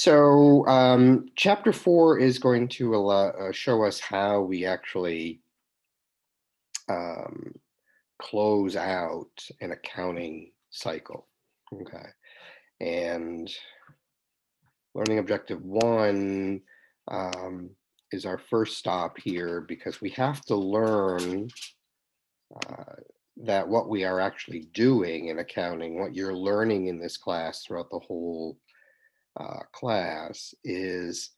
Chapter 4 is going to show us how we actually close out an accounting cycle. Okay, and learning objective 1 is our first stop here, because we have to learn that what we are actually doing in accounting, what you're learning in this class throughout the whole class, is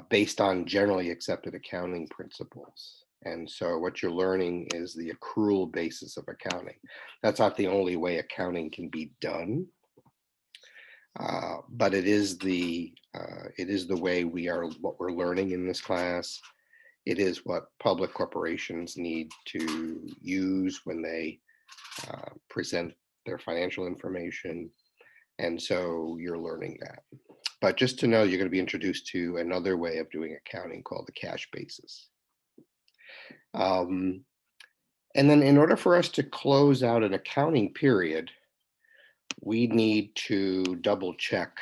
based on generally accepted accounting principles. And so what you're learning is the accrual basis of accounting. That's not the only way accounting can be done, but it is the way what we're learning in this class. It is what public corporations need to use when they present their financial information. And so you're learning that. But just to know, you're going to be introduced to another way of doing accounting called the cash basis. And then in order for us to close out an accounting period, we need to double check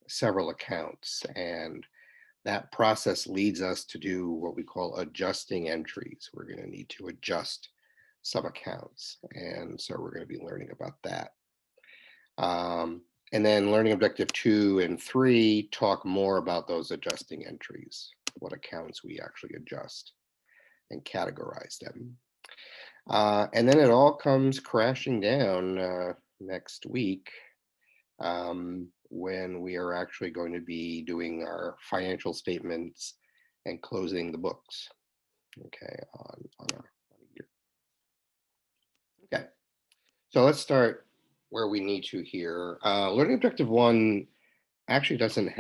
several accounts. And that process leads us to do what we call adjusting entries. We're going to need to adjust some accounts. And so we're going to be learning about that. And then learning objective 2 and 3 talk more about those adjusting entries, what accounts we actually adjust and categorize them. And then it all comes crashing down next week when we are actually going to be doing our financial statements and closing the books, okay, on a year. Okay, so let's start where we need to here. Learning objective 1 actually doesn't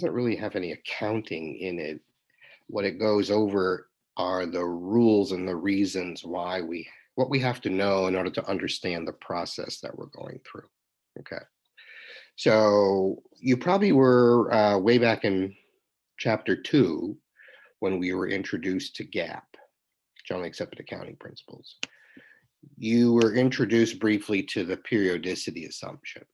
really have any accounting in it. What it goes over are the rules and the reasons why what we have to know in order to understand the process that we're going through. Okay, so you probably were way back in chapter 2 when we were introduced to GAAP, generally accepted accounting principles. You were introduced briefly to the periodicity assumption.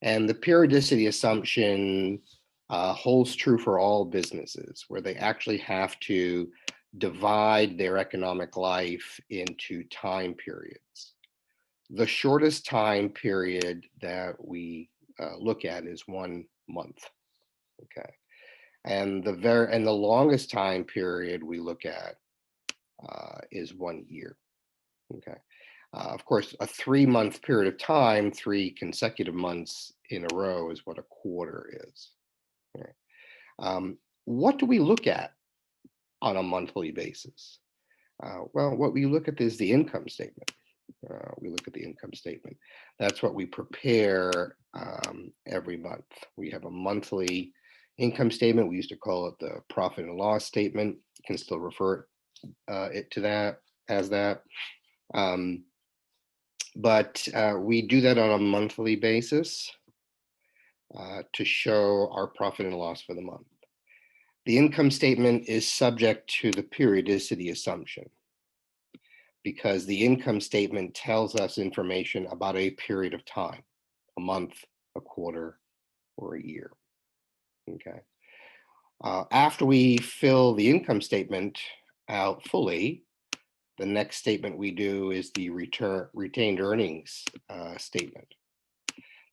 And the periodicity assumption holds true for all businesses, where they actually have to divide their economic life into time periods. The shortest time period that we look at is 1 month. Okay, and the longest time period we look at is 1 year. Okay, of course, a 3-month period of time, 3 consecutive months in a row, is what a quarter is. Okay. What do we look at on a monthly basis? Well, what we look at is the income statement. We look at the income statement. That's what we prepare every month. We have a monthly income statement. We used to call it the profit and loss statement. You can still refer it to that as that. But we do that on a monthly basis to show our profit and loss for the month. The income statement is subject to the periodicity assumption, because the income statement tells us information about a period of time, a month, a quarter, or a year. Okay. After we fill the income statement out fully, the next statement we do is the retained earnings statement.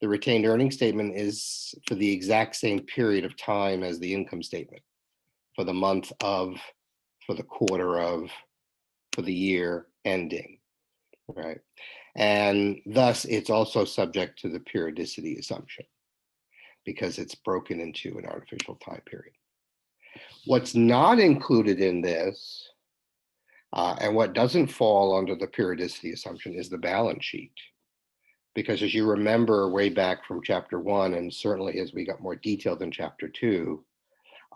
The retained earnings statement is for the exact same period of time as the income statement, for the month of, for the quarter of, for the year ending, right? And thus it's also subject to the periodicity assumption, because it's broken into an artificial time period. What's not included in this, and what doesn't fall under the periodicity assumption, is the balance sheet. Because as you remember way back from chapter 1, and certainly as we got more detailed in chapter 2,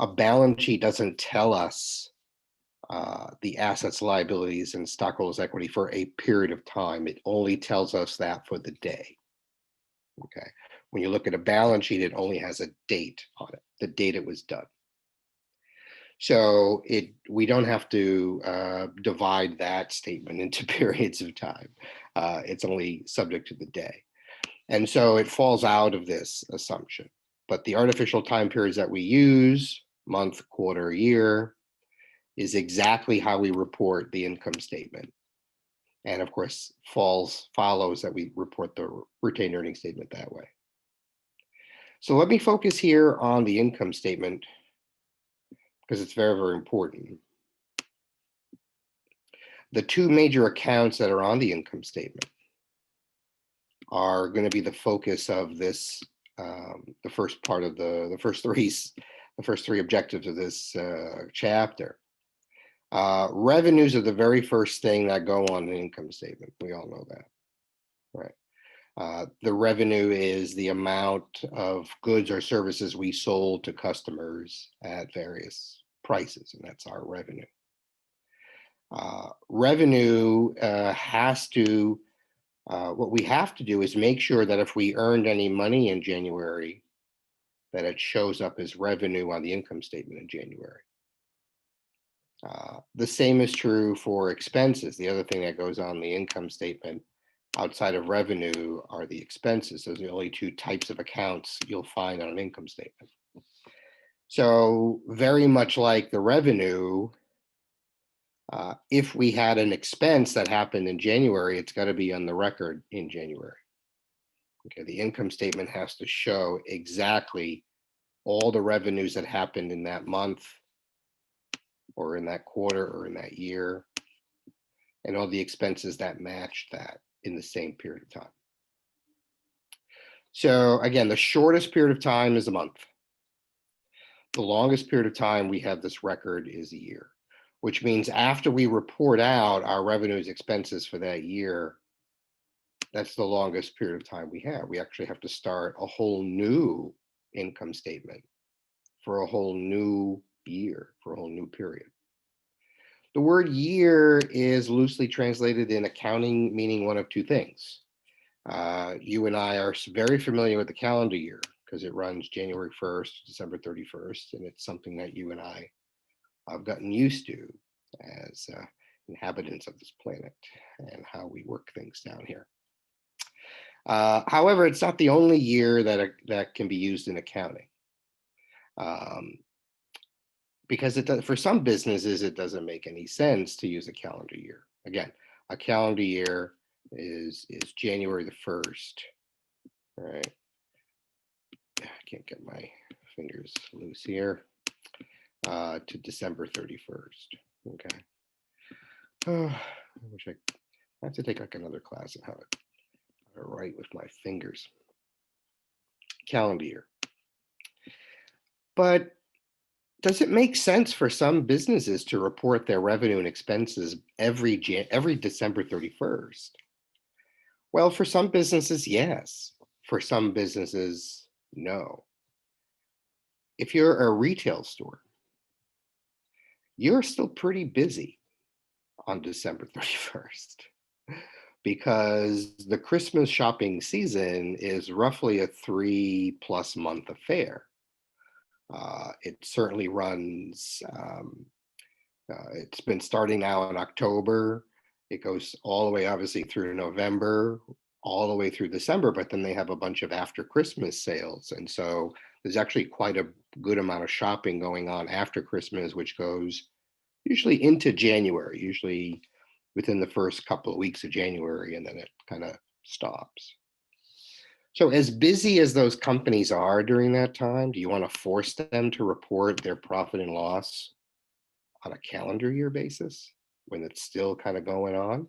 a balance sheet doesn't tell us the assets, liabilities, and stockholders' equity for a period of time. It only tells us that for the day. Okay. When you look at a balance sheet, it only has a date on it, the date it was done. So we don't have to divide that statement into periods of time. It's only subject to the day. And so it falls out of this assumption. But the artificial time periods that we use, month, quarter, year, is exactly how we report the income statement. And of course, follows that we report the retained earnings statement that way. So let me focus here on the income statement because it's very, very important. The two major accounts that are on the income statement are going to be the focus of this, the first part of the first three objectives of this chapter. Revenues are the very first thing that go on an income statement. We all know that, right? The revenue is the amount of goods or services we sold to customers at various prices, and that's our revenue. Revenue has to, what we have to do is make sure that if we earned any money in January, that it shows up as revenue on the income statement in January. The same is true for expenses. The other thing that goes on the income statement outside of revenue are the expenses. Those are the only two types of accounts you'll find on an income statement. So very much like the revenue, if we had an expense that happened in January, it's got to be on the record in January. Okay, the income statement has to show exactly all the revenues that happened in that month or in that quarter or in that year, and all the expenses that match that in the same period of time. So again, the shortest period of time is a month. The longest period of time we have this record is a year, which means after we report out our revenues, expenses for that year, that's the longest period of time we have. We actually have to start a whole new income statement for a whole new year, for a whole new period. The word year is loosely translated in accounting, meaning one of two things. You and I are very familiar with the calendar year because it runs January 1st, December 31st, and it's something that you and I have gotten used to as inhabitants of this planet and how we work things down here. However, it's not the only year that can be used in accounting. Because for some businesses, it doesn't make any sense to use a calendar year. Again, a calendar year is January the 1st, right? I can't get my fingers loose here, to December 31st, okay? I wish I have to take like another class on how to write with my fingers. Calendar year. But does it make sense for some businesses to report their revenue and expenses every December 31st? Well, for some businesses, yes. For some businesses, no. If you're a retail store, you're still pretty busy on December 31st because the Christmas shopping season is roughly a 3+ month affair. It certainly runs, it's been starting now in October. It goes all the way, obviously, through November, all the way through December, but then they have a bunch of after Christmas sales. And so there's actually quite a good amount of shopping going on after Christmas, which goes usually into January, usually within the first couple of weeks of January, and then it kind of stops. So as busy as those companies are during that time, do you want to force them to report their profit and loss on a calendar year basis when it's still kind of going on?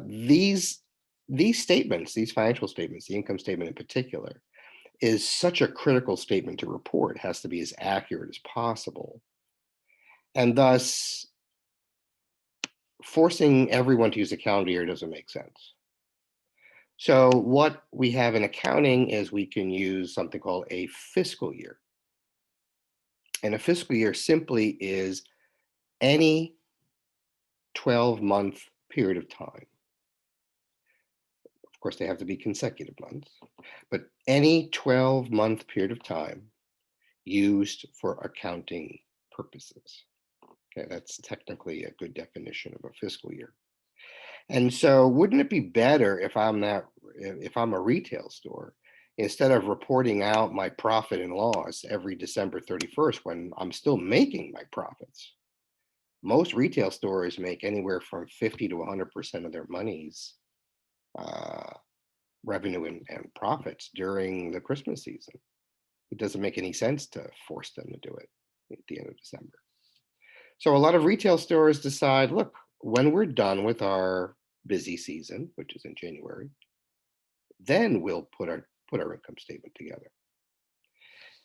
These statements, these financial statements, the income statement in particular, is such a critical statement to report. It has to be as accurate as possible. And thus, forcing everyone to use a calendar year doesn't make sense. So what we have in accounting is we can use something called a fiscal year. And a fiscal year simply is any 12-month period of time. Of course, they have to be consecutive months, but any 12-month period of time used for accounting purposes. Okay, that's technically a good definition of a fiscal year. And so wouldn't it be better if if I'm a retail store, instead of reporting out my profit and loss every December 31st when I'm still making my profits, most retail stores make anywhere from 50 to 100% of their monies, uh, revenue and profits during the Christmas season. It doesn't make any sense to force them to do it at the end of December. So a lot of retail stores decide, look, when we're done with our busy season, which is in January, then we'll put our income statement together.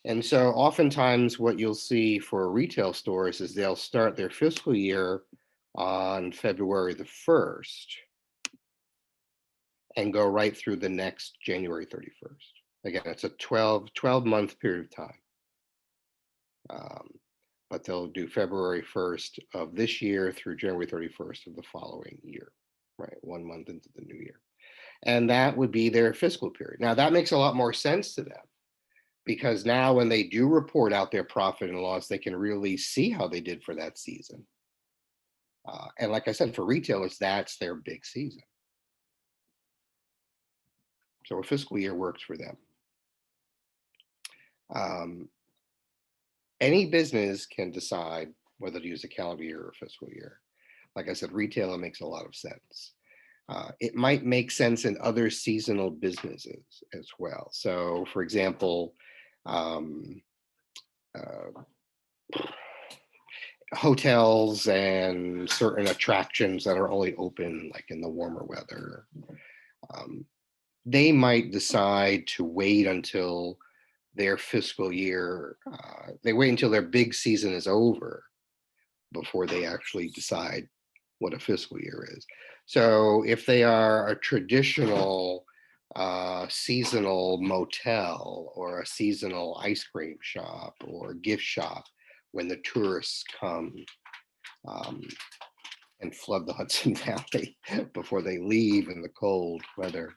And so oftentimes what you'll see for retail stores is they'll start their fiscal year on February the 1st and go right through the next January 31st. Again, it's a 12-month period of time. But they'll do February 1st of this year through January 31st of the following year, right? 1 month into the new year. And that would be their fiscal period. Now that makes a lot more sense to them, because now when they do report out their profit and loss, they can really see how they did for that season. And like I said, for retailers, that's their big season. So a fiscal year works for them. Any business can decide whether to use a calendar year or a fiscal year. Like I said, retailer makes a lot of sense. It might make sense in other seasonal businesses as well. So for example, hotels and certain attractions that are only open like in the warmer weather, they might decide to wait until their fiscal year, they wait until their big season is over before they actually decide what a fiscal year is. So if they are a traditional seasonal motel or a seasonal ice cream shop or gift shop, when the tourists come and flood the Hudson Valley before they leave in the cold weather,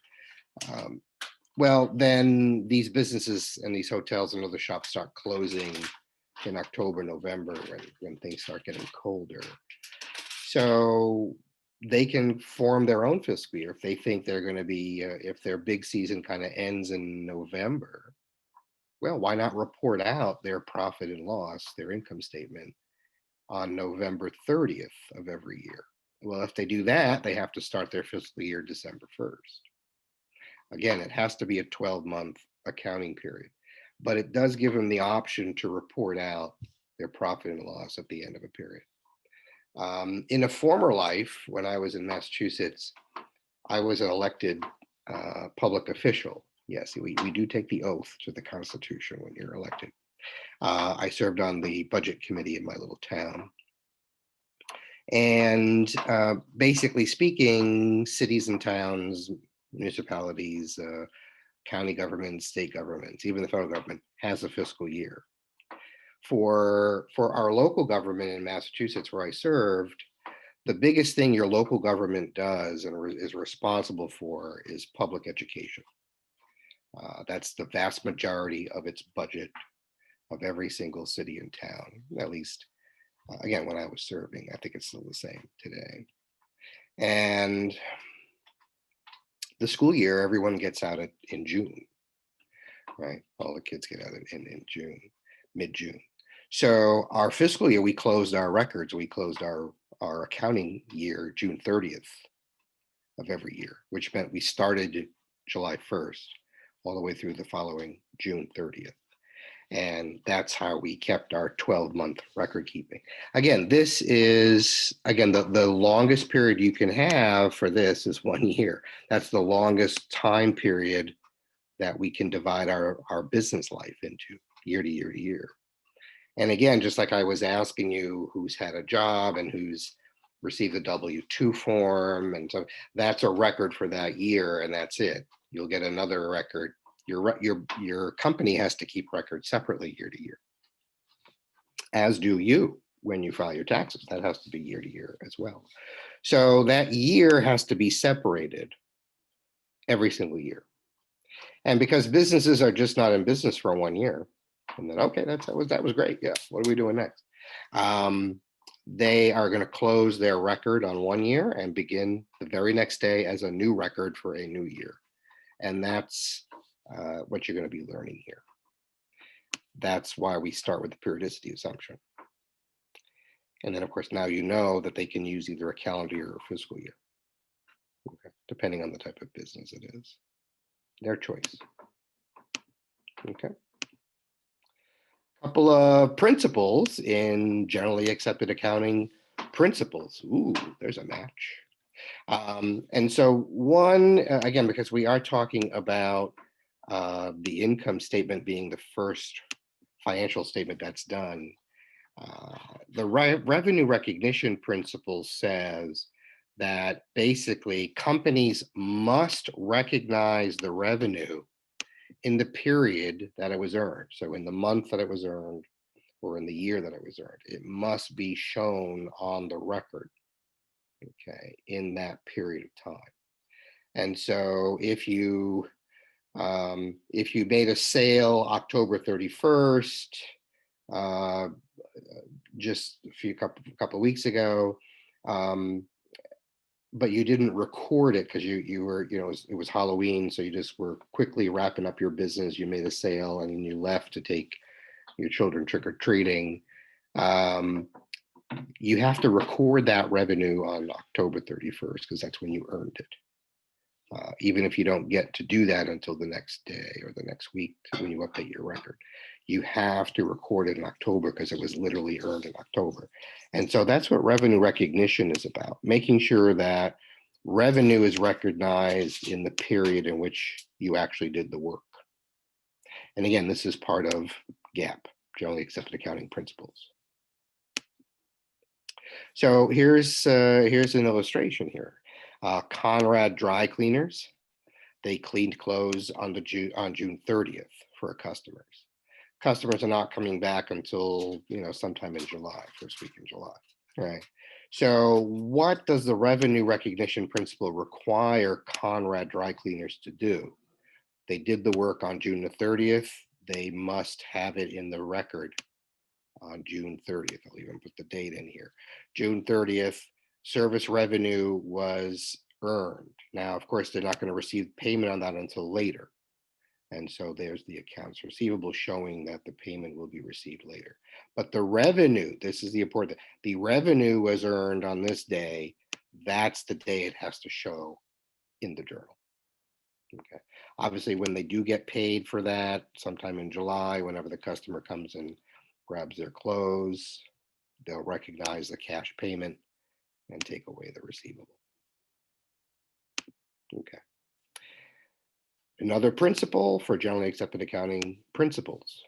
well, then these businesses and these hotels and other shops start closing in October, November, when things start getting colder. So they can form their own fiscal year if they think they're going to be, if their big season kind of ends in November. Well, why not report out their profit and loss, their income statement, on November 30th of every year? Well, if they do that, they have to start their fiscal year December 1st. Again, it has to be a 12-month accounting period, but it does give them the option to report out their profit and loss at the end of a period. In a former life, when I was in Massachusetts, I was an elected public official. Yes, we do take the oath to the Constitution when you're elected. I served on the budget committee in my little town. And basically speaking, cities and towns, municipalities, county governments, state governments, even the federal government has a fiscal year. For our local government in Massachusetts, where I served, the biggest thing your local government does and is responsible for is public education. That's the vast majority of its budget of every single city and town, at least, again, when I was serving. I think it's still the same today. And the school year, everyone gets out in June, right? All the kids get out in June, mid-June. So our fiscal year, we closed our records. We closed our accounting year June 30th of every year, which meant we started July 1st all the way through the following June 30th. And that's how we kept our 12-month record keeping. Again, this is, again, the longest period you can have for this is 1 year. That's the longest time period that we can divide our business life into, year to year to year. And again, just like I was asking you who's had a job and who's received the W-2 form, and so that's a record for that year, and that's it. You'll get another record. Your company has to keep records separately year to year, as do you when you file your taxes. That has to be year to year as well. So that year has to be separated every single year. And because businesses are just not in business for 1 year, and then, okay, that was great. Yeah, what are we doing next? They are going to close their record on 1 year and begin the very next day as a new record for a new year. And that's what you're going to be learning here. That's why we start with the periodicity assumption. And then, of course, now you know that they can use either a calendar year or a fiscal year, okay, depending on the type of business it is. Their choice. Okay. Couple of principles in generally accepted accounting principles. Ooh, there's a match. And so one, again, because we are talking about the income statement being the first financial statement that's done, the revenue recognition principle says that basically companies must recognize the revenue in the period that it was earned. So in the month that it was earned or in the year that it was earned, it must be shown on the record, okay, in that period of time. And so if you made a sale October 31st, just a couple of weeks ago, but you didn't record it because you were, it was Halloween, so you just were quickly wrapping up your business. You made a sale and you left to take your children trick-or-treating. You have to record that revenue on October 31st because that's when you earned it. Even if you don't get to do that until the next day or the next week when you update your record, you have to record it in October because it was literally earned in October. And so that's what revenue recognition is about, making sure that revenue is recognized in the period in which you actually did the work. And again, this is part of GAAP, generally accepted accounting principles. So here's an illustration here. Conrad Dry Cleaners, they cleaned clothes on June 30th for customers. Customers are not coming back until sometime in July, first week in July, right? So what does the revenue recognition principle require Conrad Dry Cleaners to do? They did the work on June the 30th. They must have it in the record on June 30th. I'll even put the date in here. June 30th, service revenue was earned. Now, of course, they're not going to receive payment on that until later. And so there's the accounts receivable showing that the payment will be received later. But the revenue, this is the important, the revenue was earned on this day. That's the day it has to show in the journal. Okay. Obviously, when they do get paid for that, sometime in July, whenever the customer comes and grabs their clothes, they'll recognize the cash payment and take away the receivable. Okay. Another principle for generally accepted accounting principles,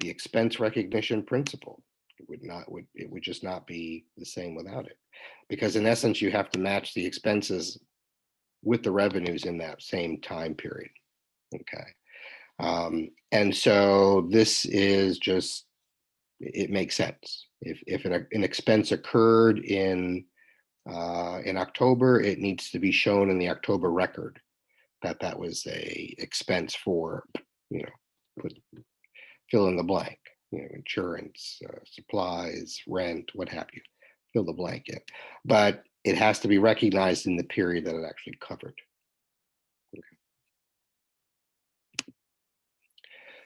the expense recognition principle. It would just not be the same without it, because in essence, you have to match the expenses with the revenues in that same time period. Okay. And so this is just, it makes sense. If an expense occurred in October, it needs to be shown in the October record that was a expense for, fill in the blank, insurance, supplies, rent, what have you, fill the blank in. But it has to be recognized in the period that it actually covered. Okay.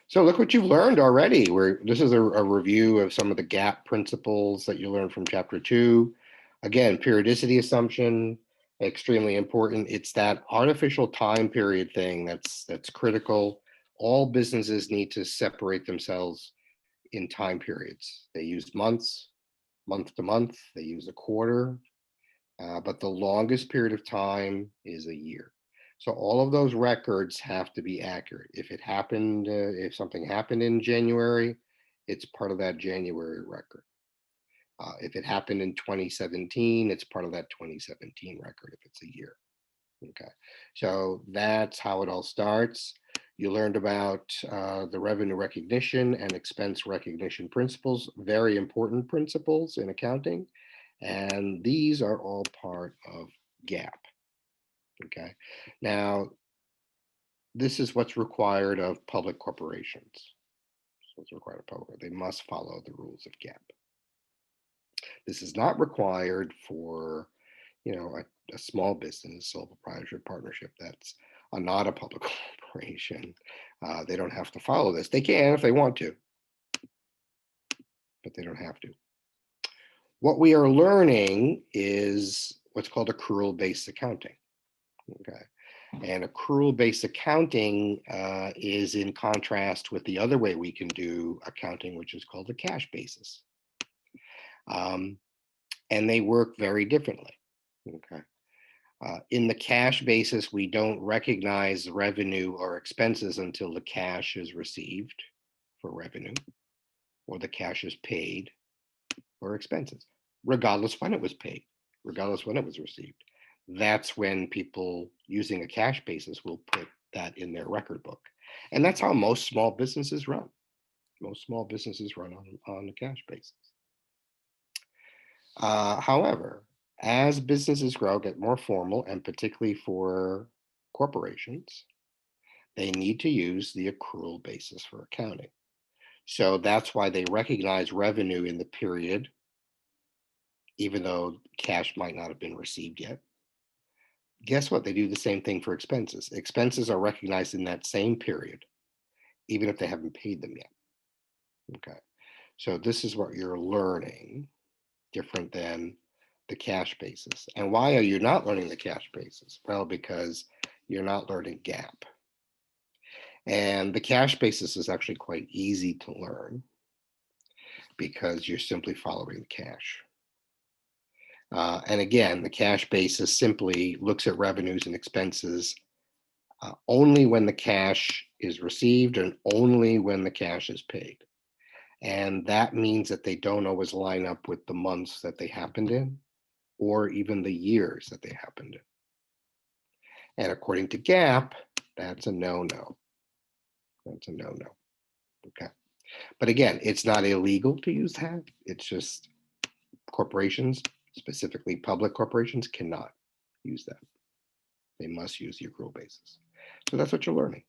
So look what you've learned already. This is a review of some of the GAAP principles that you learned from chapter 2. Again, periodicity assumption, extremely important. It's that artificial time period thing that's critical. All businesses need to separate themselves in time periods. They use months, month to month, they use a quarter, but the longest period of time is a year. So all of those records have to be accurate. If something happened in January, it's part of that January record. If it happened in 2017, it's part of that 2017 record if it's a year. Okay, so that's how it all starts. You learned about the revenue recognition and expense recognition principles, very important principles in accounting. And these are all part of GAAP. Okay, now this is what's required of public corporations. So what's required of public, they must follow the rules of GAAP. This is not required for, a small business, sole proprietorship partnership that's are not a public corporation. They don't have to follow this. They can if they want to, but they don't have to. What we are learning is what's called accrual-based accounting. Okay. And accrual-based accounting is in contrast with the other way we can do accounting, which is called the cash basis. And they work very differently. Okay. In the cash basis, we don't recognize revenue or expenses until the cash is received for revenue, or the cash is paid for expenses, regardless when it was paid, regardless when it was received. That's when people using a cash basis will put that in their record book. And that's how most small businesses run. Most small businesses run on the cash basis. However, as businesses grow, get more formal, and particularly for corporations, they need to use the accrual basis for accounting. So that's why they recognize revenue in the period, even though cash might not have been received yet. Guess what? They do the same thing for expenses. Expenses are recognized in that same period, even if they haven't paid them yet. Okay. So this is what you're learning, different than the cash basis. And why are you not learning the cash basis? Well, because you're not learning GAAP. And the cash basis is actually quite easy to learn because you're simply following the cash. And again, the cash basis simply looks at revenues and expenses only when the cash is received and only when the cash is paid. And that means that they don't always line up with the months that they happened in, or even the years that they happened in. And according to GAAP, that's a no-no. That's a no-no. Okay. But again, it's not illegal to use that. It's just corporations, specifically public corporations, cannot use that. They must use the accrual basis. So that's what you're learning.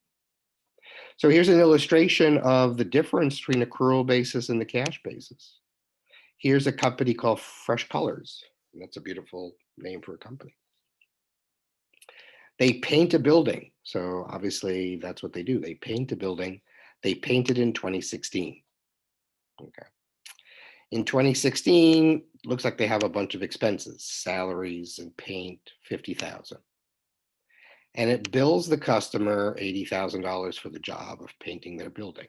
So here's an illustration of the difference between accrual basis and the cash basis. Here's a company called Fresh Colors. And that's a beautiful name for a company. They paint a building. So obviously that's what they do. They paint a building. They painted in 2016. Okay. In 2016, looks like they have a bunch of expenses, salaries and paint, $50,000. And it bills the customer $80,000 for the job of painting their building.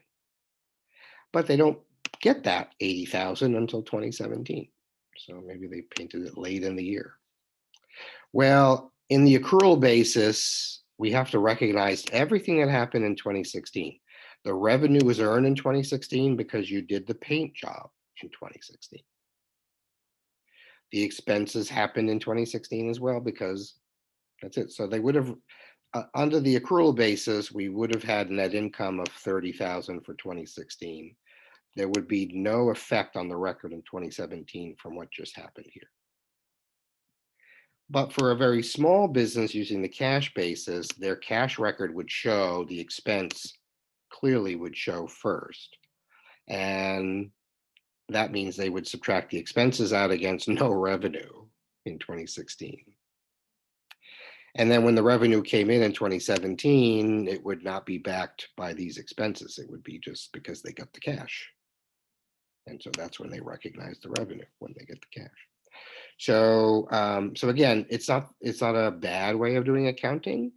But they don't get that $80,000 until 2017. So maybe they painted it late in the year. Well, in the accrual basis, we have to recognize everything that happened in 2016. The revenue was earned in 2016 because you did the paint job in 2016. The expenses happened in 2016 as well because that's it. So they would have, under the accrual basis, we would have had net income of $30,000 for 2016. There would be no effect on the record in 2017 from what just happened here. But for a very small business using the cash basis, their cash record would show the expense clearly would show first. And that means they would subtract the expenses out against no revenue in 2016. And then when the revenue came in 2017, it would not be backed by these expenses. It would be just because they got the cash. And so that's when they recognize the revenue, when they get the cash. So, so again, it's not a bad way of doing accounting.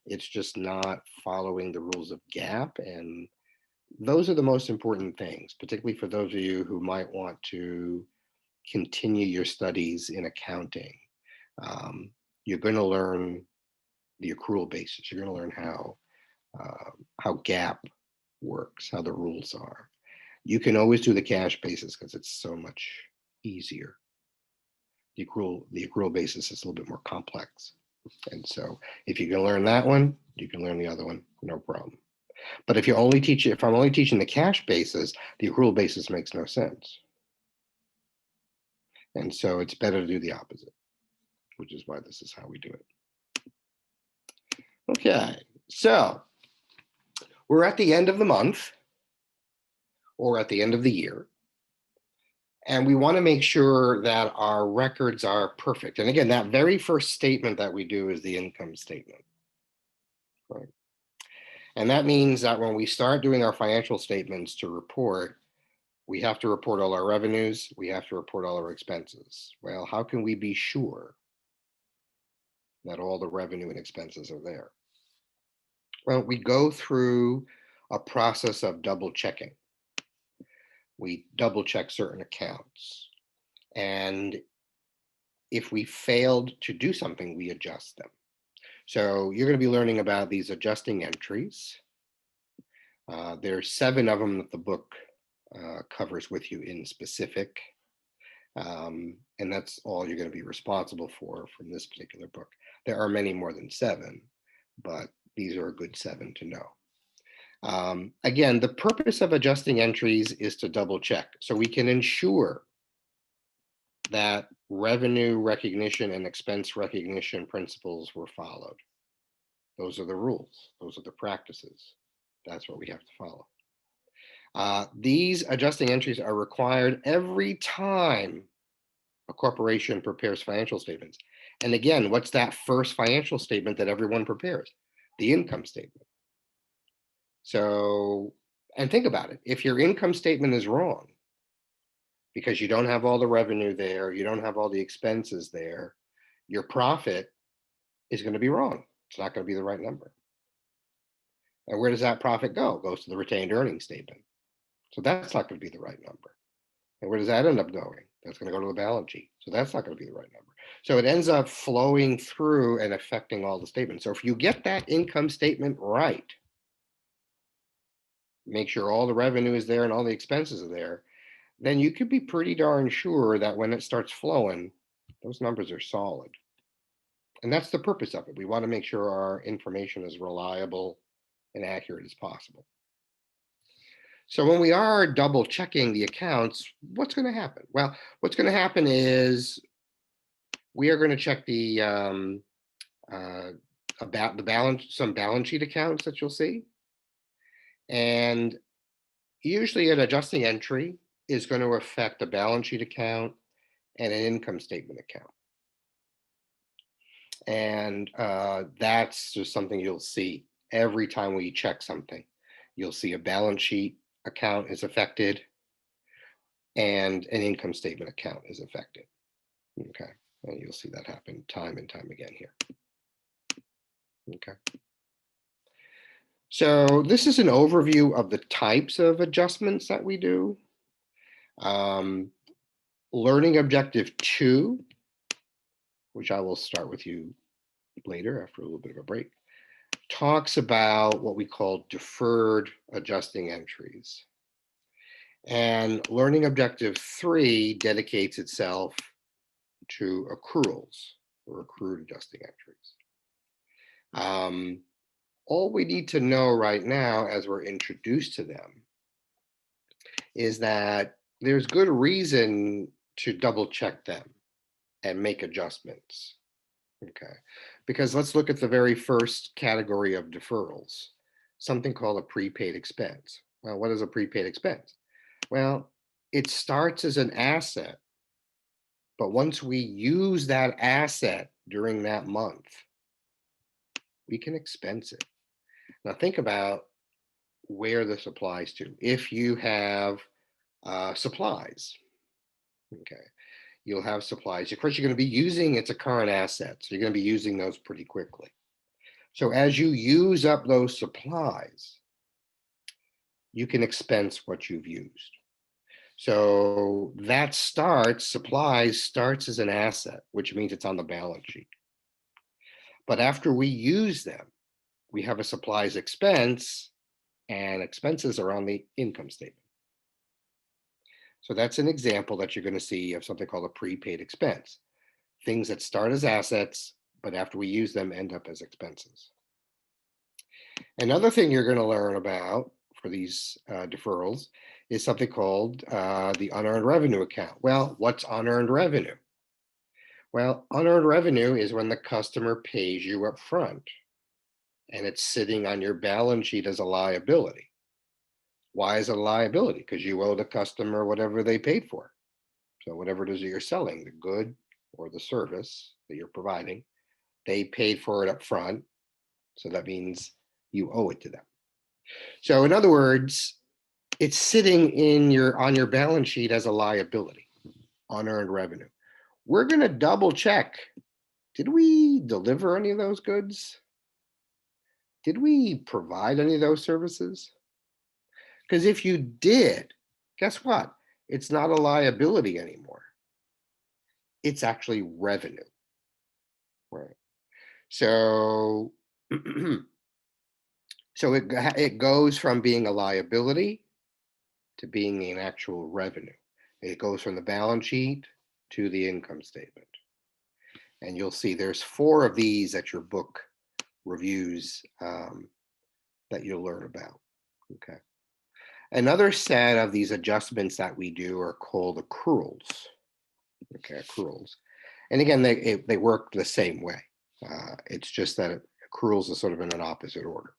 It's just not following the rules of GAAP. And those are the most important things, particularly for those of you who might want to continue your studies in accounting. You're going to learn the accrual basis. You're going to learn how GAAP works, how the rules are. You can always do the cash basis because it's so much easier. The accrual basis is a little bit more complex. And so if you can learn that one, you can learn the other one, no problem. But if I'm only teaching the cash basis, the accrual basis makes no sense. And so it's better to do the opposite, which is why this is how we do it. Okay, so we're at the end of the month or at the end of the year. And we want to make sure that our records are perfect. And again, that very first statement that we do is the income statement. Right. And that means that when we start doing our financial statements to report, we have to report all our revenues, we have to report all our expenses. Well, how can we be sure that all the revenue and expenses are there? Well, we go through a process of double checking. We double check certain accounts. And if we failed to do something, we adjust them. So you're going to be learning about these adjusting entries. There's 7 of them that the book covers with you in specific. And that's all you're going to be responsible for from this particular book. There are many more than 7, but these are a good 7 to know. Again, the purpose of adjusting entries is to double check so we can ensure that revenue recognition and expense recognition principles were followed. Those are the rules. Those are the practices. That's what we have to follow. These adjusting entries are required every time a corporation prepares financial statements. And again, what's that first financial statement that everyone prepares? The income statement. So, and think about it. If your income statement is wrong, because you don't have all the revenue there, you don't have all the expenses there, your profit is going to be wrong. It's not going to be the right number. And where does that profit go? It goes to the retained earnings statement. So that's not going to be the right number. And where does that end up going? That's going to go to the balance sheet. So that's not going to be the right number. So it ends up flowing through and affecting all the statements. So if you get that income statement right, make sure all the revenue is there and all the expenses are there, then you could be pretty darn sure that when it starts flowing, those numbers are solid. And that's the purpose of it. We want to make sure our information is reliable and accurate as possible. So when we are double checking the accounts, what's going to happen? Well, what's going to happen is we are going to check the about the balance, some balance sheet accounts that you'll see, and usually an adjusting entry is going to affect a balance sheet account and an income statement account. And that's just something you'll see every time we check something. You'll see a balance sheet account is affected and an income statement account is affected. Okay, and you'll see that happen time and time again here. Okay. So this is an overview of the types of adjustments that we do. Learning objective 2, which I will start with you later after a little bit of a break, talks about what we call deferred adjusting entries. And learning objective 3 dedicates itself to accruals or accrued adjusting entries. All we need to know right now as we're introduced to them is that there's good reason to double check them and make adjustments. Okay, because let's look at the very first category of deferrals, something called a prepaid expense. Well, what is a prepaid expense? Well, it starts as an asset, but once we use that asset during that month, we can expense it. Now think about where this applies to. If you have supplies, okay, you'll have supplies. Of course, you're going to be using, it's a current asset, so you're going to be using those pretty quickly. So as you use up those supplies, you can expense what you've used. So that supplies starts as an asset, which means it's on the balance sheet. But after we use them, we have a supplies expense, and expenses are on the income statement. So that's an example that you're going to see of something called a prepaid expense. Things that start as assets, but after we use them, end up as expenses. Another thing you're going to learn about for these deferrals is something called the unearned revenue account. Well, what's unearned revenue? Well, unearned revenue is when the customer pays you up front and it's sitting on your balance sheet as a liability. Why is it a liability? Because you owe the customer whatever they paid for. So whatever it is that you're selling, the good or the service that you're providing, they paid for it up front. So that means you owe it to them. So in other words, it's sitting on your balance sheet as a liability, unearned revenue. We're going to double check. Did we deliver any of those goods? Did we provide any of those services? Because if you did, guess what? It's not a liability anymore. It's actually revenue, right? So, so it goes from being a liability to being an actual revenue. It goes from the balance sheet to the income statement. And you'll see there's 4 of these at your book reviews that you'll learn about, okay? Another set of these adjustments that we do are called accruals, okay, accruals. And again, they work the same way. It's just that accruals is sort of in an opposite order.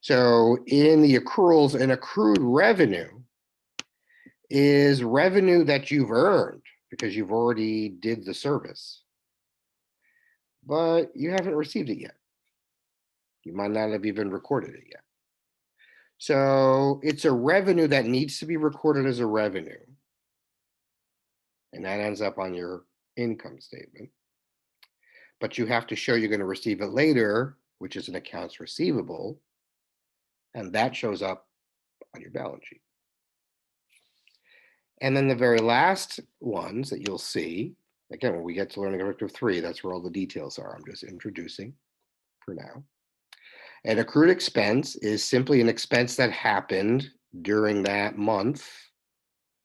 So in the accruals, an accrued revenue is revenue that you've earned because you've already did the service, but you haven't received it yet. You might not have even recorded it yet. So it's a revenue that needs to be recorded as a revenue. And that ends up on your income statement. But you have to show you're going to receive it later, which is an accounts receivable. And that shows up on your balance sheet. And then the very last ones that you'll see, again, when we get to learning objective 3, that's where all the details are. I'm just introducing for now. An accrued expense is simply an expense that happened during that month,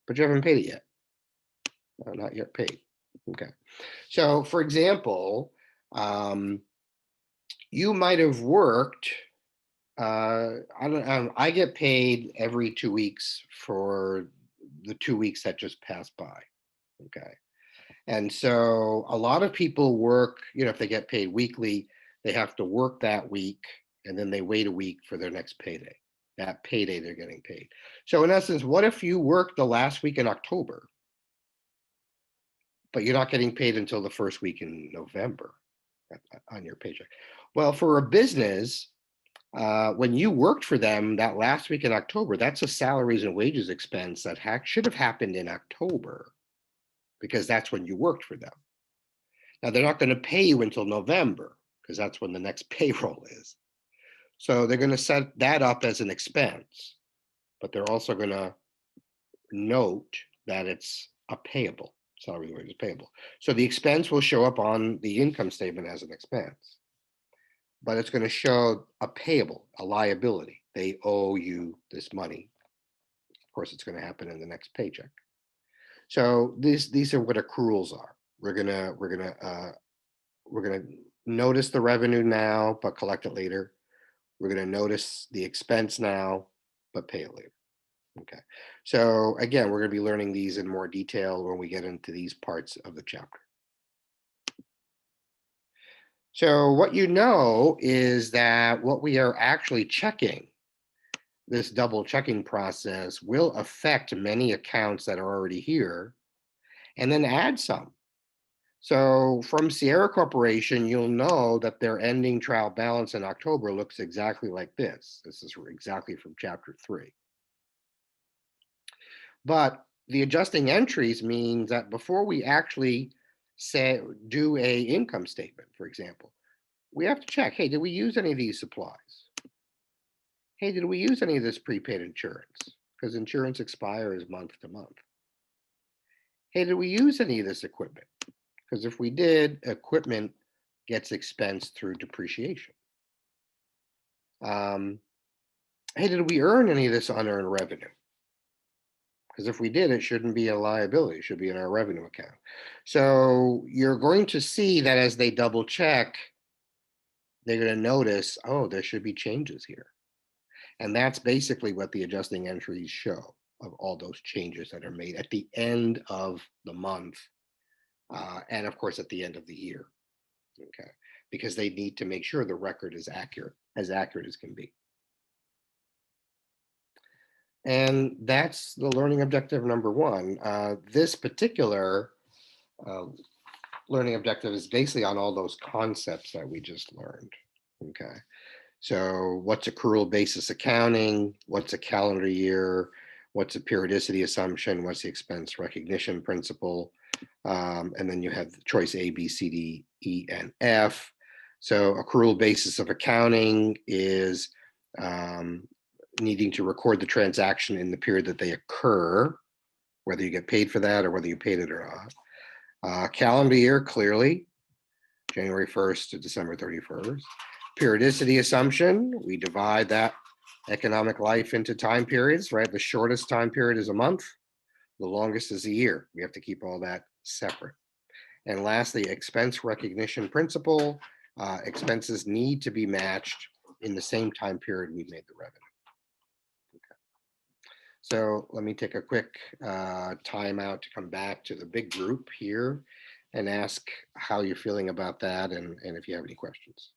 but you haven't paid it yet. Not yet paid. Okay. So, for example, you might have worked. I get paid every 2 weeks for the 2 weeks that just passed by. Okay. And so a lot of people work, if they get paid weekly, they have to work that week and then they wait a week for their next payday. That payday they're getting paid. So in essence, what if you work the last week in October, but you're not getting paid until the first week in November on your paycheck? Well, for a business, when you worked for them that last week in October, that's a salaries and wages expense that should have happened in October because that's when you worked for them. Now, they're not going to pay you until November because that's when the next payroll is. So they're going to set that up as an expense, but they're also going to note that it's a payable, salary and wages payable. So the expense will show up on the income statement as an expense, but it's going to show a payable, a liability. They owe you this money. Of course, it's going to happen in the next paycheck. So these are what accruals are. We're gonna notice the revenue now, but collect it later. We're gonna notice the expense now, but pay it later. Okay. So again, we're gonna be learning these in more detail when we get into these parts of the chapter. So what you know is that what we are actually checking, this double checking process, will affect many accounts that are already here and then add some. So from Sierra Corporation, you'll know that their ending trial balance in October looks exactly like this. This is exactly from chapter 3. But the adjusting entries means that before we actually do a income statement, for example, we have to check, hey, did we use any of these supplies? Hey, did we use any of this prepaid insurance? Because insurance expires month to month. Hey, did we use any of this equipment? Because if we did, equipment gets expensed through depreciation. Hey, did we earn any of this unearned revenue? Because if we did, it shouldn't be a liability. It should be in our revenue account. So you're going to see that as they double check, they're going to notice, oh, there should be changes here. And that's basically what the adjusting entries show, of all those changes that are made at the end of the month. And of course, at the end of the year, okay, because they need to make sure the record is accurate as can be. And that's the learning objective number 1. This particular learning objective is basically on all those concepts that we just learned, okay? So what's accrual basis accounting? What's a calendar year? What's a periodicity assumption? What's the expense recognition principle? And then you have choice A, B, C, D, E, and F. So accrual basis of accounting is needing to record the transaction in the period that they occur, whether you get paid for that or whether you paid it or not. Calendar year, clearly, January 1st to December 31st. Periodicity assumption, we divide that economic life into time periods, right? The shortest time period is a month, the longest is a year. We have to keep all that separate. And lastly, expense recognition principle, expenses need to be matched in the same time period we made the revenue. Okay. So let me take a quick time out to come back to the big group here and ask how you're feeling about that and if you have any questions.